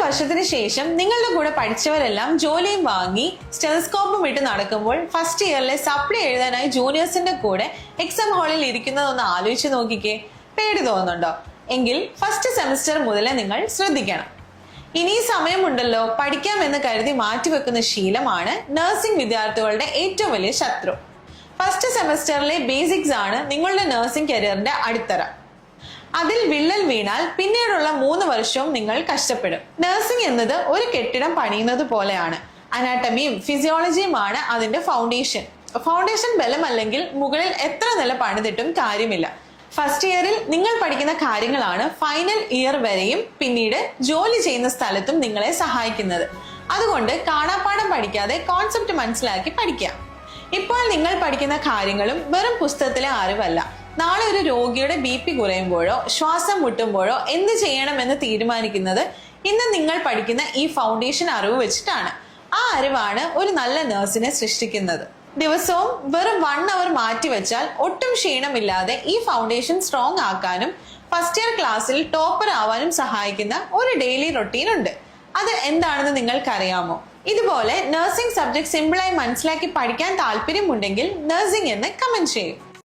വർഷത്തിന് ശേഷം നിങ്ങളുടെ കൂടെ പഠിച്ചവരെല്ലാം ജോലിയും വാങ്ങി സ്റ്റെതസ്കോപ്പും ഇട്ട് നടക്കുമ്പോൾ ഫസ്റ്റ് ഇയറിലെ സപ്ലി എഴുതാനായി ജൂനിയേഴ്സിന്റെ കൂടെ എക്സാം ഹാളിൽ ഇരിക്കുന്നതൊന്ന് ആലോചിച്ച് നോക്കിക്കേ. പേടി തോന്നുന്നുണ്ടോ? എങ്കിൽ ഫസ്റ്റ് സെമിസ്റ്റർ മുതലേ നിങ്ങൾ ശ്രദ്ധിക്കണം. ഇനി സമയമുണ്ടല്ലോ, പഠിക്കാമെന്ന് കരുതി മാറ്റിവെക്കുന്ന ശീലമാണ് നഴ്സിംഗ് വിദ്യാർത്ഥികളുടെ ഏറ്റവും വലിയ ശത്രു. ഫസ്റ്റ് സെമിസ്റ്ററിലെ ബേസിക്സ് ആണ് നിങ്ങളുടെ നഴ്സിംഗ് കരിയറിന്റെ അടിത്തറ. അതിൽ വിള്ളൽ വീണാൽ പിന്നീടുള്ള 3 വർഷവും നിങ്ങൾ കഷ്ടപ്പെടും. നഴ്സിംഗ് എന്നത് ഒരു കെട്ടിടം പണിയുന്നത് പോലെയാണ്. അനാട്ടമിയും ഫിസിയോളജിയുമാണ് അതിന്റെ ഫൗണ്ടേഷൻ. ഫൗണ്ടേഷൻ ബലമല്ലെങ്കിൽ മുകളിൽ എത്ര നില പണിതിട്ടും കാര്യമില്ല. ഫസ്റ്റ് ഇയറിൽ നിങ്ങൾ പഠിക്കുന്ന കാര്യങ്ങളാണ് ഫൈനൽ ഇയർ വരെയും പിന്നീട് ജോലി ചെയ്യുന്ന സ്ഥലത്തും നിങ്ങളെ സഹായിക്കുന്നത്. അതുകൊണ്ട് കാണാപ്പാഠം പഠിക്കാതെ കോൺസെപ്റ്റ് മനസ്സിലാക്കി പഠിക്കാം. ഇപ്പോൾ നിങ്ങൾ പഠിക്കുന്ന കാര്യങ്ങളും വെറും പുസ്തകത്തിലെ അറിവല്ല. നാളെ ഒരു രോഗിയുടെ BP കുറയുമ്പോഴോ ശ്വാസം മുട്ടുമ്പോഴോ എന്ത് ചെയ്യണമെന്ന് തീരുമാനിക്കുന്നത് ഇന്ന് നിങ്ങൾ പഠിക്കുന്ന ഈ ഫൗണ്ടേഷൻ അറിവ് വെച്ചിട്ടാണ്. ആ അറിവാണ് ഒരു നല്ല നഴ്സിനെ സൃഷ്ടിക്കുന്നത്. ദിവസവും വെറും 1 അവർ മാറ്റിവെച്ചാൽ ഒട്ടും ക്ഷീണമില്ലാതെ ഈ ഫൗണ്ടേഷൻ സ്ട്രോങ് ആക്കാനും ഫസ്റ്റ് ഇയർ ക്ലാസ്സിൽ ടോപ്പർ ആവാനും സഹായിക്കുന്ന ഒരു ഡെയിലി റൊട്ടീൻ ഉണ്ട്. അത് എന്താണെന്ന് നിങ്ങൾക്കറിയാമോ? ഇതുപോലെ നഴ്സിംഗ് സബ്ജക്ട് സിമ്പിളായി മനസ്സിലാക്കി പഠിക്കാൻ താല്പര്യമുണ്ടെങ്കിൽ നഴ്സിംഗ് എന്ന് കമന്റ് ചെയ്യും.